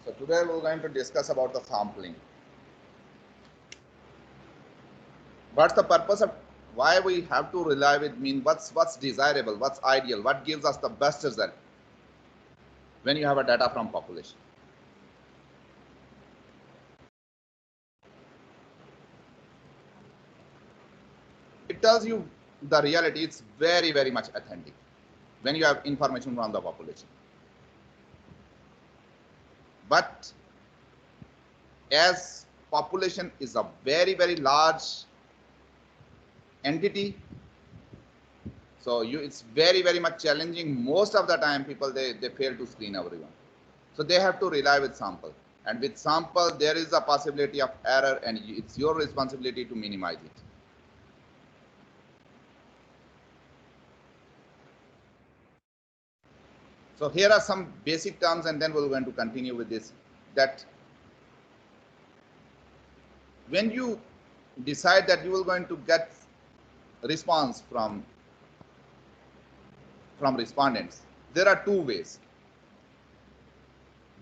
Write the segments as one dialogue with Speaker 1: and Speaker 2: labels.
Speaker 1: So today we're going to discuss about the sampling. What's the purpose of why we have to rely with what's desirable, what's ideal, what gives us the best result when you have a data from population. It tells you the reality. It's very much authentic when you have information from the population. But as population is a very large entity, so it's very much challenging. Most of the time people they fail to screen everyone, so they have to rely with sample, and with sample there is a possibility of error, and it's your responsibility to minimize it. So here are some basic terms, and then we're going to continue with this. That when you decide that you are going to get response from respondents, there are two ways.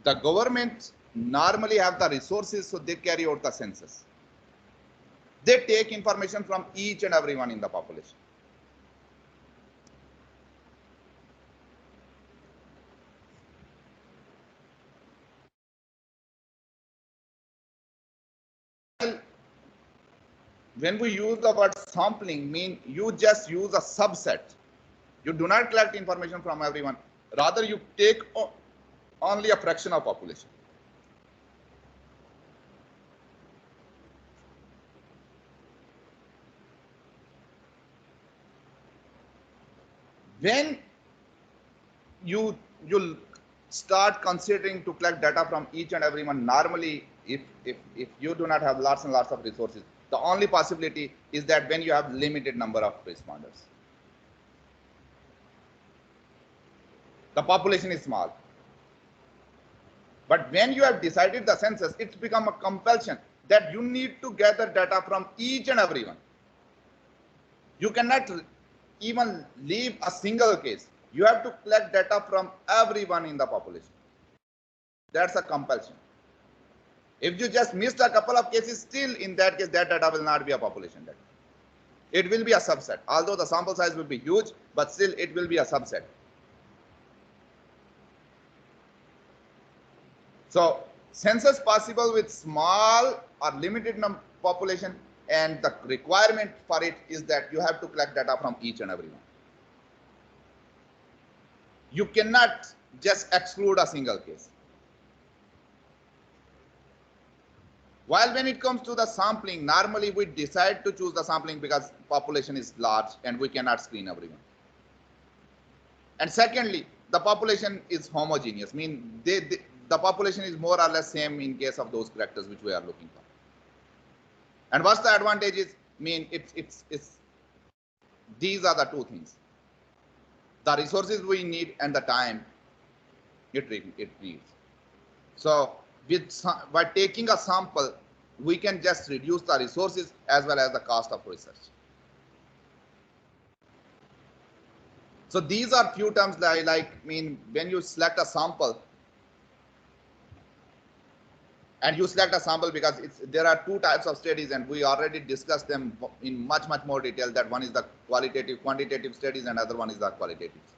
Speaker 1: The government normally have the resources, so they carry out the census. They take information from each and everyone in the population. When we use the word sampling, mean you just use a subset. You do not collect information from everyone. Rather, you take only a fraction of population. When you start considering to collect data from each and everyone, normally if you do not have lots and lots of resources, the only possibility is that when you have limited number of responders, the population is small. But when you have decided the census, it's become a compulsion that you need to gather data from each and everyone. You cannot even leave a single case. You have to collect data from everyone in the population. That's a compulsion. If you just missed a couple of cases, still in that case, that data will not be a population data. It will be a subset. Although the sample size will be huge, but still it will be a subset. So census possible with small or limited population, and the requirement for it is that you have to collect data from each and everyone. You cannot just exclude a single case. While when it comes to the sampling, normally we decide to choose the sampling because population is large and we cannot screen everyone. And secondly, the population is homogeneous, mean the population is more or less same in case of those characters which we are looking for. And what's the advantage is, mean it's these are the two things: the resources we need and the time it needs. So by taking a sample, we can just reduce the resources as well as the cost of research. So these are few terms that like mean when you select a sample, and you select a sample because there are two types of studies, and we already discussed them in much more detail. That one is the quantitative studies, and other one is the qualitative studies.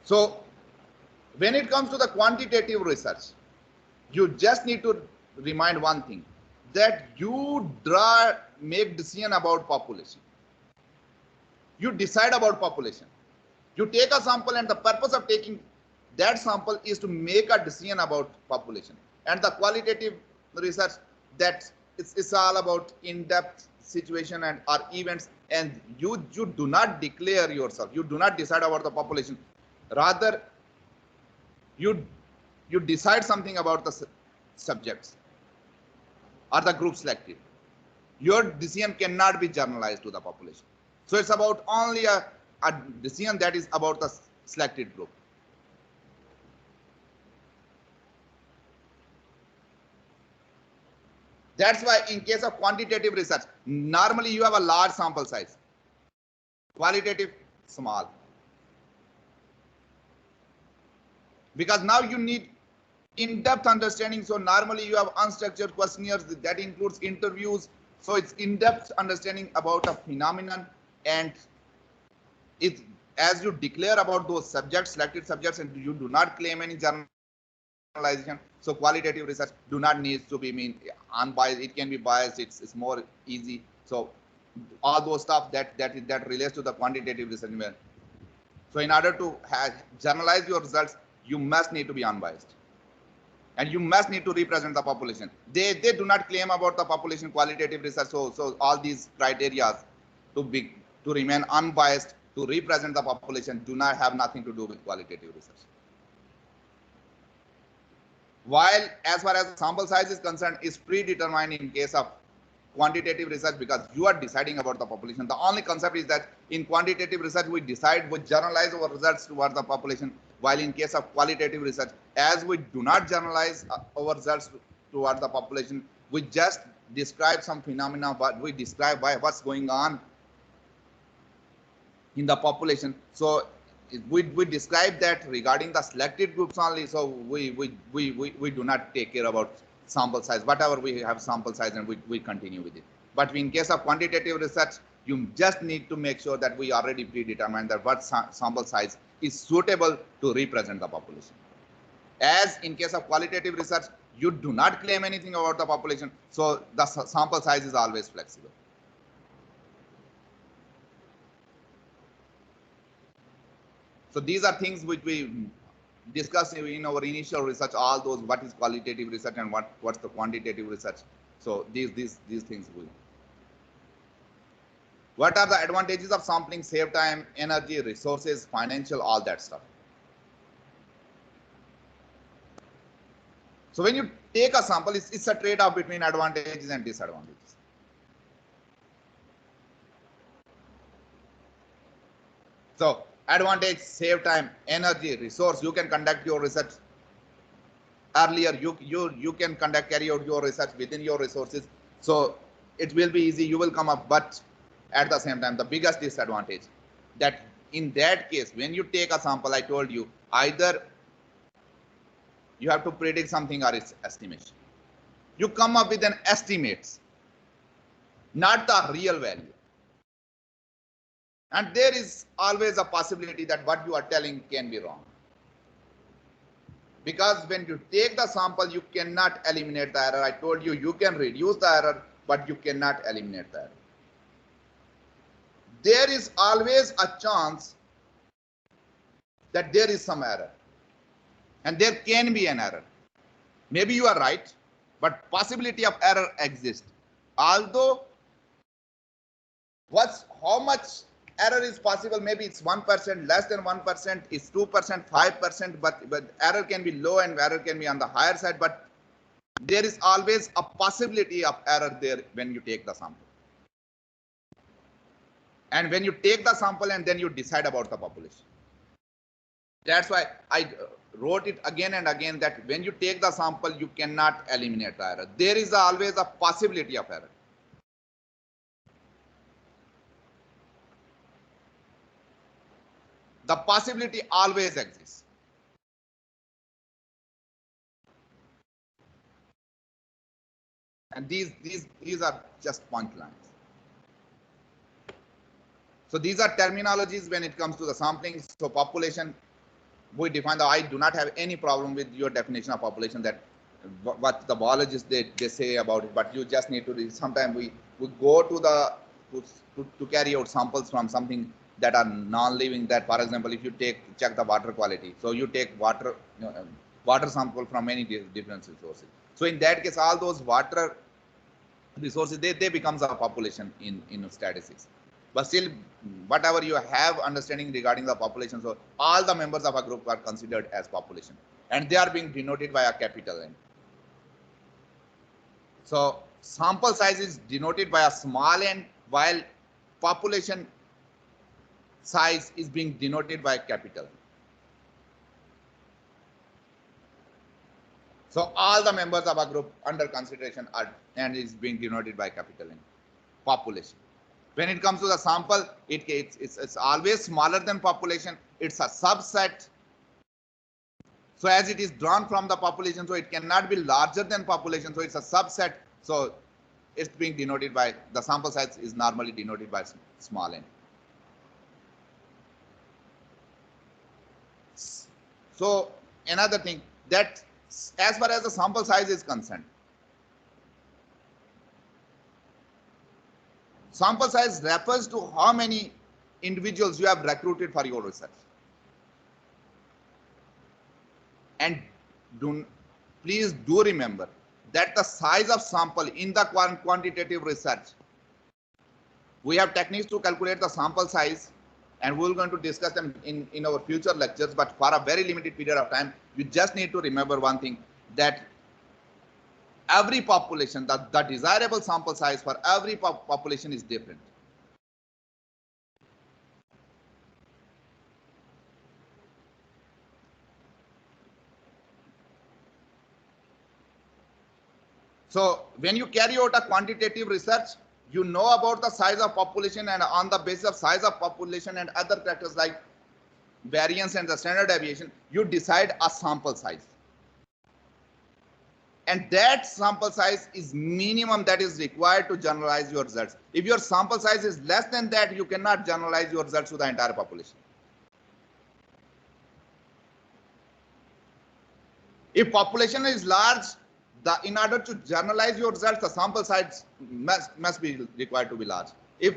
Speaker 1: So when it comes to the quantitative research, you just need to remind one thing, that you make decision about population. You decide about population. You take a sample, and the purpose of taking that sample is to make a decision about population. And the qualitative research, that it's all about in-depth situation and or events, and you do not declare yourself. You do not decide about the population. Rather, you decide something about the subjects or the group selected. Your decision cannot be generalized to the population. So it's about only a decision that is about the selected group. That's why in case of quantitative research, normally you have a large sample size. Qualitative, small. because now you need in-depth understanding. So normally you have unstructured questionnaires that includes interviews. So it's in-depth understanding about a phenomenon, and it's as you declare about those subjects, selected subjects, and you do not claim any generalization. So qualitative research do not need to be unbiased. It can be biased. It's more easy. So all those stuff that relates to the quantitative research. So in order to generalize your results, you must need to be unbiased, and you must need to represent the population. They do not claim about the population qualitative research. So all these criteria to remain unbiased, to represent the population, do not have nothing to do with qualitative research. While as far as sample size is concerned, is predetermined in case of quantitative research, because you are deciding about the population. The only concept is that in quantitative research we decide, we generalize our results towards the population, while in case of qualitative research, as we do not generalize our results towards the population, we just describe some phenomena, but we describe what's going on in the population. So we describe that regarding the selected groups only. So we do not take care about sample size. Whatever we have sample size, and we continue with it. But in case of quantitative research, you just need to make sure that we already predetermine that what sample size is suitable to represent the population. As in case of qualitative research, you do not claim anything about the population, so the sample size is always flexible. So these are things which we discussed in our initial research, all those, what is qualitative research and what's the quantitative research. So these things will. What are the advantages of sampling? Save time, energy, resources, financial, all that stuff. So when you take a sample, it's a trade-off between advantages and disadvantages. So advantage, save time, energy, resource. You can conduct your research earlier. You can carry out your research within your resources. So it will be easy. You will come up, but at the same time, the biggest disadvantage that in that case, when you take a sample, I told you, either you have to predict something or it's estimation. You come up with an estimate, not the real value. And there is always a possibility that what you are telling can be wrong. Because when you take the sample, you cannot eliminate the error. I told you, you can reduce the error, but you cannot eliminate the error. There is always a chance that there is some error. And there can be an error. Maybe you are right, but possibility of error exists. Although, how much error is possible? Maybe it's 1%, less than 1%, it's 2%, 5%, but error can be low and error can be on the higher side. But there is always a possibility of error there when you take the sample. And when you take the sample and then you decide about the population. That's why I wrote it again and again that when you take the sample, you cannot eliminate the error. There is always a possibility of error. The possibility always exists. And these are just punchlines. So these are terminologies when it comes to the sampling. So population, we define I do not have any problem with your definition of population, that what the biologists they say about it, but you just need to sometimes we go to to carry out samples from something that are non-living. That, for example, if you check the water quality, so you take water sample from many different resources. So in that case, all those water resources they becomes a population in statistics. But still, whatever you have understanding regarding the population, so all the members of a group are considered as population, and they are being denoted by a capital N. So sample size is denoted by a small n, while population size is being denoted by a capital N. So all the members of a group under consideration are and is being denoted by capital N, population. When it comes to the sample, it's always smaller than population. It's a subset. So as it is drawn from the population, so it cannot be larger than population, so it's a subset. So it's being denoted by, the sample size is normally denoted by small n. So another thing, that as far as the sample size is concerned, sample size refers to how many individuals you have recruited for your research. And please do remember that the size of sample in the quantitative research, we have techniques to calculate the sample size, and we're going to discuss them in our future lectures. But for a very limited period of time, you just need to remember one thing, that every population, the desirable sample size for every population is different. So when you carry out a quantitative research, you know about the size of population, and on the basis of size of population and other factors like variance and the standard deviation, you decide a sample size. And that sample size is minimum that is required to generalize your results. If your sample size is less than that, you cannot generalize your results to the entire population. If population is large, in order to generalize your results, the sample size must be required to be large. If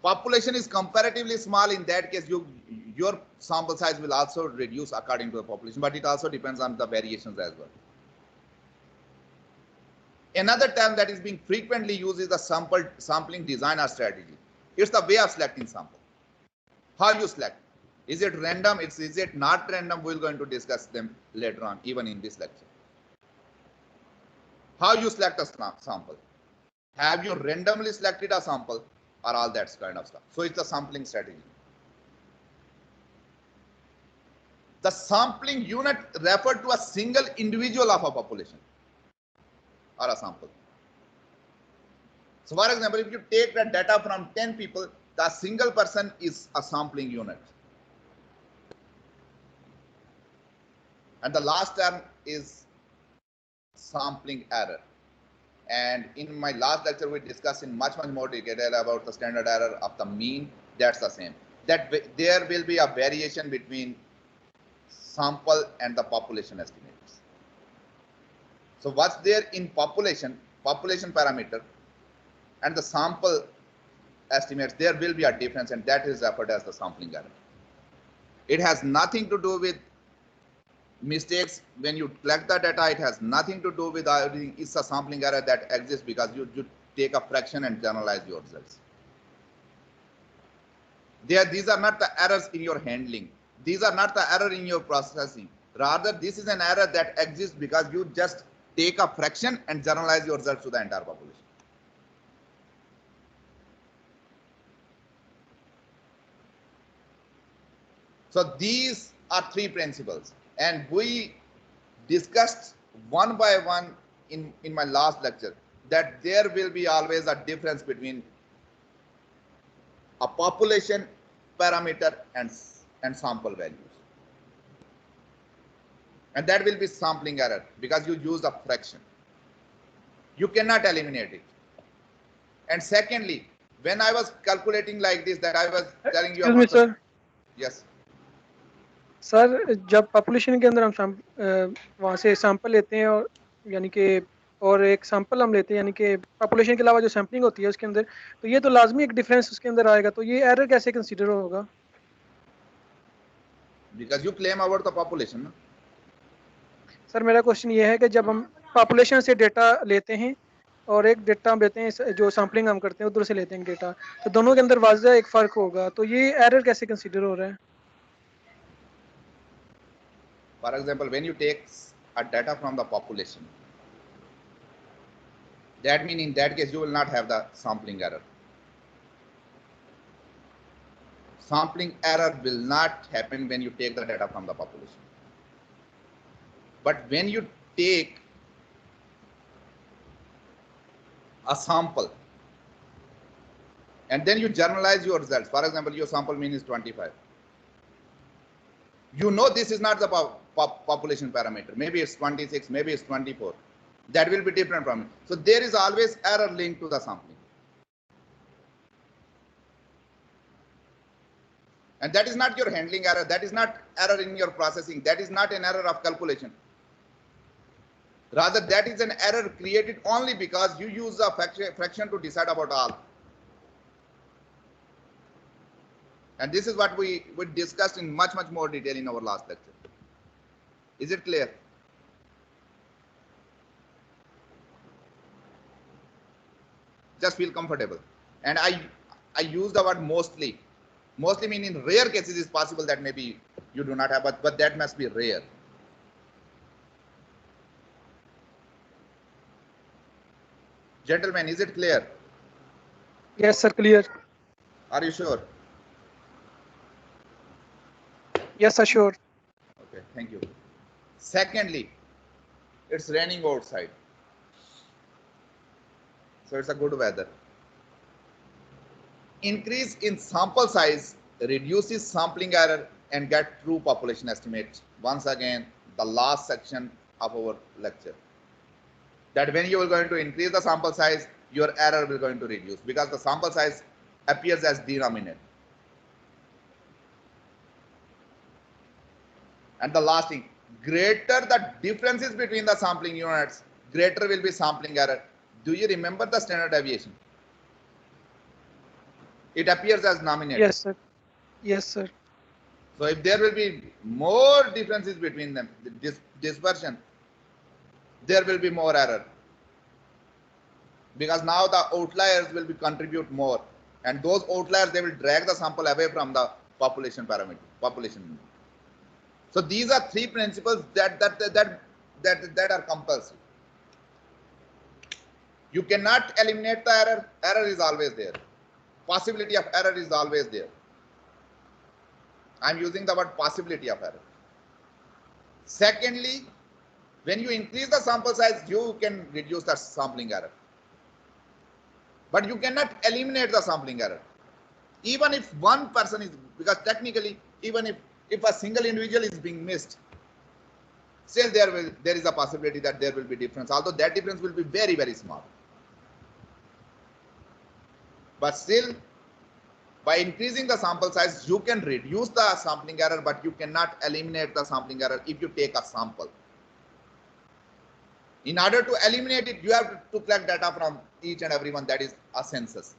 Speaker 1: population is comparatively small, in that case, your sample size will also reduce according to the population, but it also depends on the variations as well. Another term that is being frequently used is the sampling design or strategy. It's the way of selecting sample. How you select? Is it random? Is it not random? We're going to discuss them later on, even in this lecture. How you select a sample? Have you randomly selected a sample, or all that kind of stuff? So it's the sampling strategy. The sampling unit referred to a single individual of a population or a sample. So for example, if you take the data from 10 people, the single person is a sampling unit. And the last term is sampling error. And in my last lecture, we discussed in much more detail about the standard error of the mean. That's the same. That there will be a variation between sample and the population estimates. So what's there in population parameter, and the sample estimates, there will be a difference, and that is referred as the sampling error. It has nothing to do with mistakes when you collect the data. It has nothing to do with it's a sampling error that exists because you take a fraction and generalize your results. These are not the errors in your handling. These are not the error in your processing. Rather, this is an error that exists because you just take a fraction and generalize your results to the entire population. So these are three principles, and we discussed one by one in my last lecture that there will be always a difference between a population parameter and sample values. And that will be sampling error because you use a fraction. You cannot eliminate it. And secondly, when I was calculating like this, that I was telling you about
Speaker 2: sir.
Speaker 1: Yes.
Speaker 2: Sir जब population के अंदर हम वहाँ से sample लेते हैं, और यानी कि और एक सैंपल हम लेते हैं, यानी कि पॉपुलेशन के अलावा जो सैंपलिंग होती है उसके अंदर, तो ये तो लाजमी एक डिफरेंस उसके अंदर आएगा, तो ये एरर कैसे कंसीडर होगा?
Speaker 1: Because you claim about the population, ना?
Speaker 2: सर मेरा क्वेश्चन ये है कि जब हम पॉपुलेशन से डेटा लेते हैं और एक डेटा हम लेते हैं जो सैंपलिंग हम करते हैं उधर से लेते हैं डेटा, तो दोनों के अंदर वाज़ह एक फ़र्क होगा, तो ये एरर कैसे कंसीडर हो रहा है?
Speaker 1: For example, when you take a data from the population, that means in that case you will not have the sampling error. Sampling error will not happen when you take the data from the population. But when you take a sample and then you generalize your results, for example, your sample mean is 25. You know this is not the population parameter. Maybe it's 26, maybe it's 24. That will be different from it. So there is always error linked to the sampling. And that is not your handling error. That is not error in your processing. That is not an error of calculation. Rather, that is an error created only because you use a fraction to decide about all. And this is what we discussed in much more detail in our last lecture. Is it clear? Just feel comfortable. And I use the word mostly. Mostly mean in rare cases is possible that maybe you do not have, but that must be rare. Gentlemen, is it clear?
Speaker 2: Yes, sir, clear.
Speaker 1: Are you sure?
Speaker 2: Yes, sir, sure.
Speaker 1: Okay, thank you. Secondly, it's raining outside. So it's a good weather. Increase in sample size reduces sampling error and get true population estimate. Once again, the last section of our lecture. That when you are going to increase the sample size, your error will going to reduce because the sample size appears as denominator. And the last thing, greater the differences between the sampling units, greater will be sampling error. Do you remember the standard deviation? It appears as denominator.
Speaker 2: Yes, sir. Yes, sir.
Speaker 1: So if there will be more differences between them, dispersion, there will be more error. Because now the outliers will be contribute more. And those outliers, they will drag the sample away from the population parameter, population. So these are three principles that are compulsory. You cannot eliminate the error. Error is always there. Possibility of error is always there. I'm using the word possibility of error. Secondly, when you increase the sample size, you can reduce the sampling error. But you cannot eliminate the sampling error. Even if one person is, because technically, even if a single individual is being missed, still there is a possibility that there will be difference, although that difference will be very small. But still, by increasing the sample size, you can reduce the sampling error, but you cannot eliminate the sampling error if you take a sample. In order to eliminate it, you have to collect data from each and everyone, that is a census,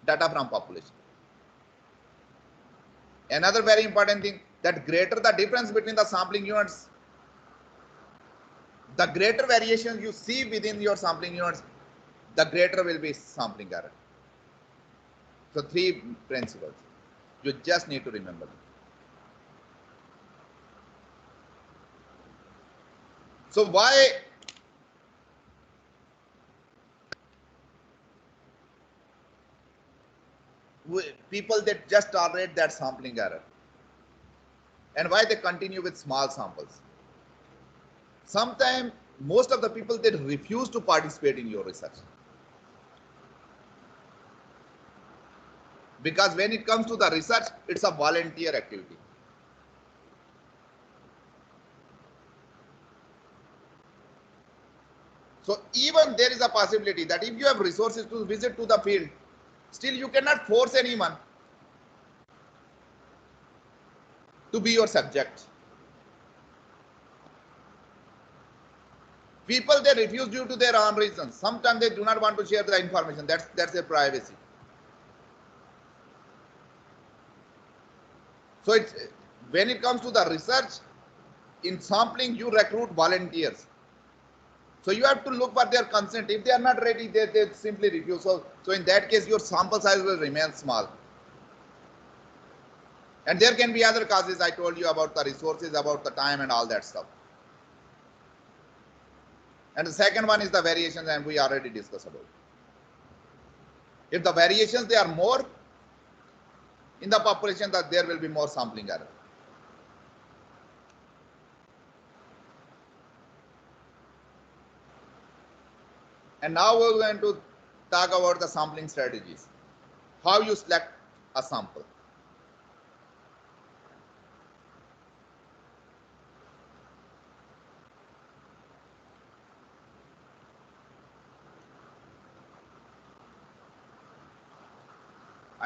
Speaker 1: data from population. Another very important thing, that greater the difference between the sampling units, the greater variations you see within your sampling units, the greater will be sampling error. So three principles. You just need to remember them. So why people that just tolerate that sampling error, and why they continue with small samples? Sometimes most of the people, they refuse to participate in your research. Because when it comes to the research, it's a volunteer activity. So even there is a possibility that if you have resources to visit to the field, still you cannot force anyone to be your subject. People, they refuse due to their own reasons. Sometimes they do not want to share the information. That's their privacy. So it's, when it comes to the research, in sampling, you recruit volunteers. So you have to look for their consent. If they are not ready, they simply refuse. So in that case, your sample size will remain small. And there can be other causes. I told you about the resources, about the time and all that stuff. And the second one is the variations, and we already discussed about it. If the variations, they are more in the population, that there will be more sampling error. And now we're going to talk about the sampling strategies. How you select a sample.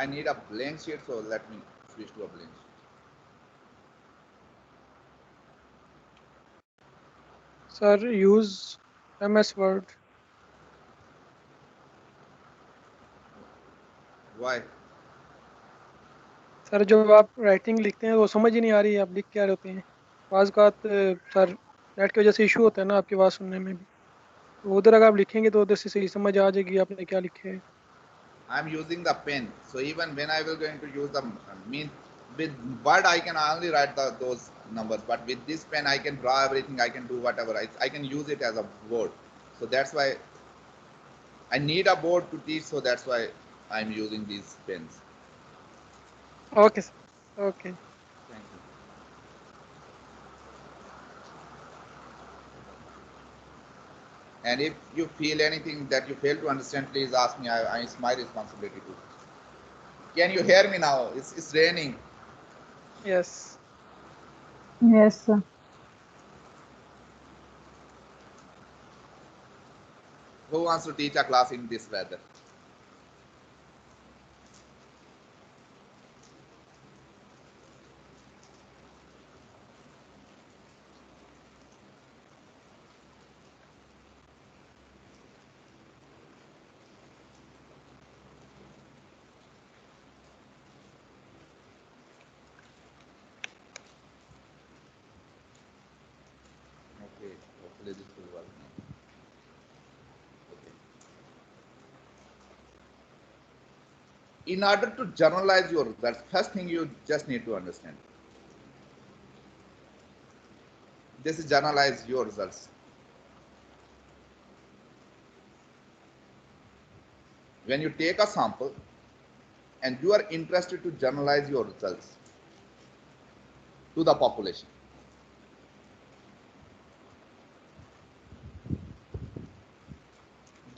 Speaker 1: I need a blank sheet, so let me switch to a blank sheet.
Speaker 2: Sir, use MS Word.
Speaker 1: Why?
Speaker 2: Sir जब आप writing लिखते हैं वो समझ ही नहीं आ रही है आप लिख क्या रहे होते हैं बाज़ औक़ात सर नेट की वजह से इशू होता है ना आपकी आवाज़ सुनने में भी तो उधर अगर आप लिखेंगे तो उधर से सही समझ आ जाएगी आपने क्या लिखे है
Speaker 1: I'm using the pen, so even when I will going to use the mean with word I can only write those numbers, but with this pen I can draw everything. I can do whatever. I can use it as a board. So that's why I need a board to teach. So that's why I'm using these pens.
Speaker 2: Okay sir okay
Speaker 1: Thank you. And if you feel anything that you fail to understand, please ask me. It's my responsibility to. Can you hear me now? It's raining.
Speaker 2: Yes
Speaker 3: Yes, sir.
Speaker 1: Who wants to teach a class in this weather? Okay, hopefully this will work now. Okay. In order to generalize your results, first thing you just need to understand. This is generalize your results. When you take a sample and you are interested to generalize your results to the population,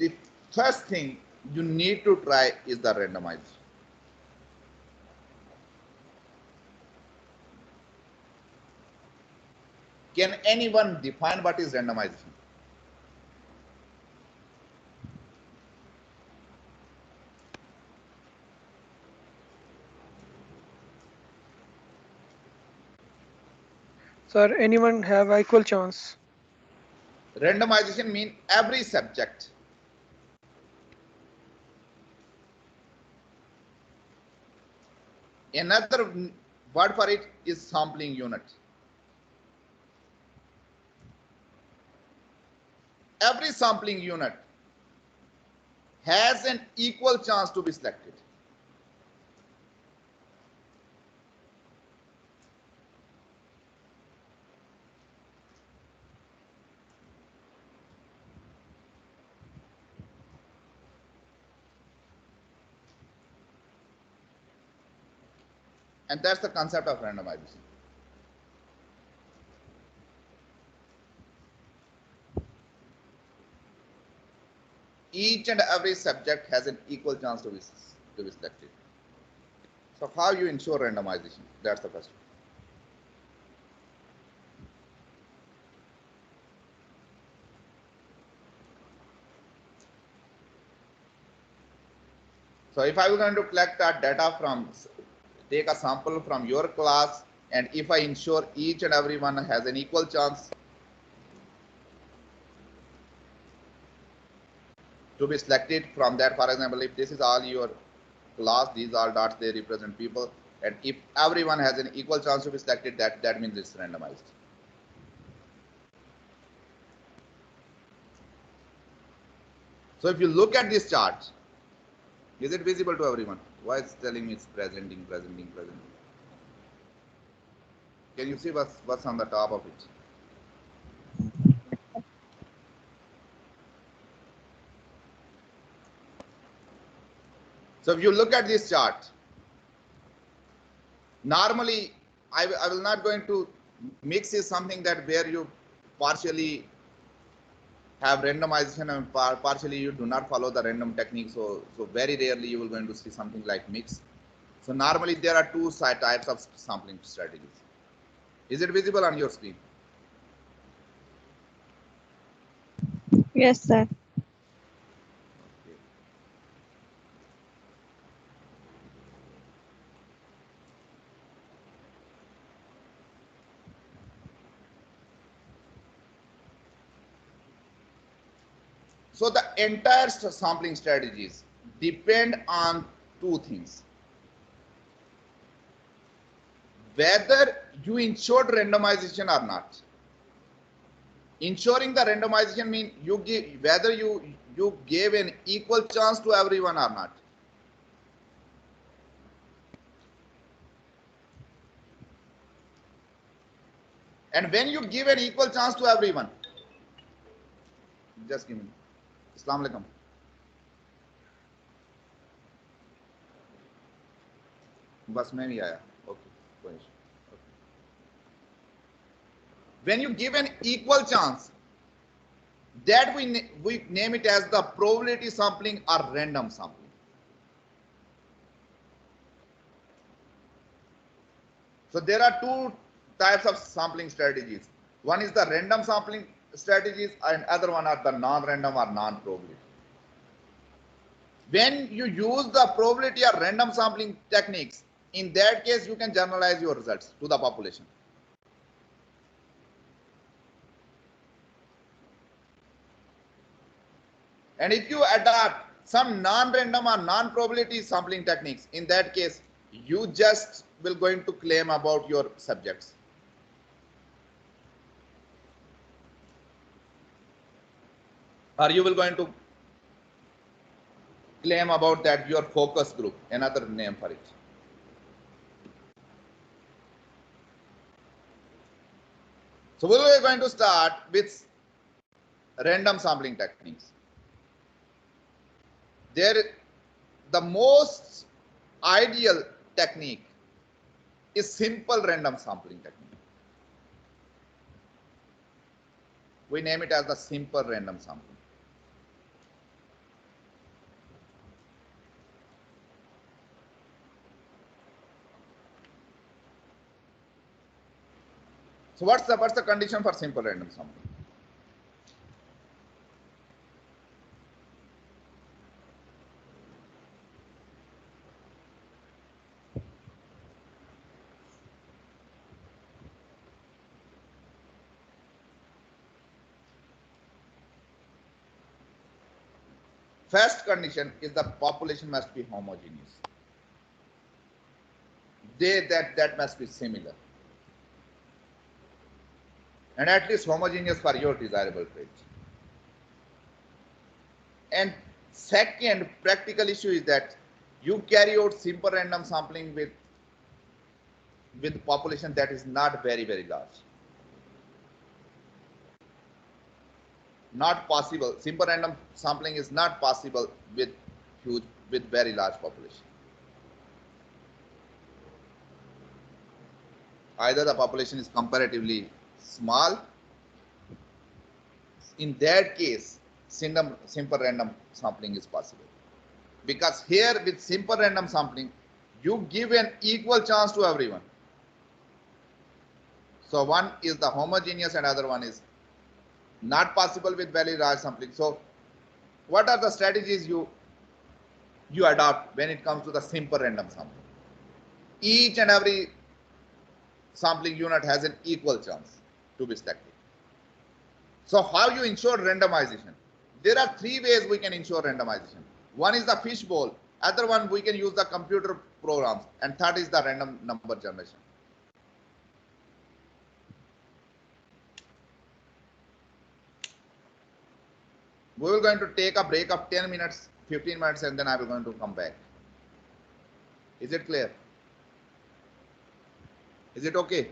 Speaker 1: the first thing you need to try is the randomization. Can anyone define what is randomization?
Speaker 2: Sir anyone have equal chance
Speaker 1: Randomization means every subject another word for it is sampling unit. Every sampling unit has an equal chance to be selected. And that's the concept of randomization. Each and every subject has an equal chance to be selected. So how you ensure randomization? That's the question. So if I was going to collect that data from, take a sample from your class, and if I ensure each and every one has an equal chance to be selected from that, for example, if this is all your class, these all dots, they represent people, and if everyone has an equal chance to be selected, that means it's randomized. So if you look at this chart, is it visible to everyone? Why it's telling me it's presenting? Can you see what's on the top of it? So if you look at this chart, normally I will not going to mix is something that where you partially have randomization and partially you do not follow the random technique. So very rarely you will going to see something like mix. So normally there are two types of sampling strategies. Is it visible on your screen?
Speaker 3: Yes, sir.
Speaker 1: Okay. So the entire sampling strategies depend on two things. Whether you ensured randomization or not. Ensuring the randomization means you give whether you gave an equal chance to everyone or not. And when you give an equal chance to everyone, just give me. Assalamu alaikum. बस मैं भी आया. Okay. कोई issue. Okay. When you give an equal chance, that we name it as the probability sampling or random sampling. So there are two types of sampling strategies. One is the random sampling strategies and other one are the non-random or non-probability. When you use the probability or random sampling techniques, in that case you can generalize your results to the population. And if you adopt some non-random or non-probability sampling techniques, in that case you just will going to claim about your subjects. Or you will going to claim about that your focus group, another name for it. So we are going to start with random sampling techniques. The most ideal technique is simple random sampling technique. We name it as the simple random sampling. So what's the condition for simple random sampling? First condition is the population must be homogeneous. That must be similar. And at least homogeneous for your desirable trait. And second practical issue is that you carry out simple random sampling with population that is not very, very large. Not possible. Simple random sampling is not possible with very large population. Either the population is comparatively small. In that case, simple random sampling is possible. Because here with simple random sampling, you give an equal chance to everyone. So one is the homogeneous and other one is not possible with very large sampling. So what are the strategies you adopt when it comes to the simple random sampling? Each and every sampling unit has an equal chance to be selected. So how you ensure randomization? There are three ways we can ensure randomization. One is the fishbowl, other one we can use the computer programs, and third is the random number generation. We will going to take a break of 10 minutes, 15 minutes, and then I will going to come back. Is it clear? Is it okay?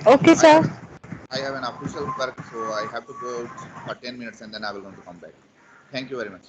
Speaker 3: Okay, sir.
Speaker 1: I have an official work, so I have to go out for 10 minutes and then I will going to come back. Thank you very much.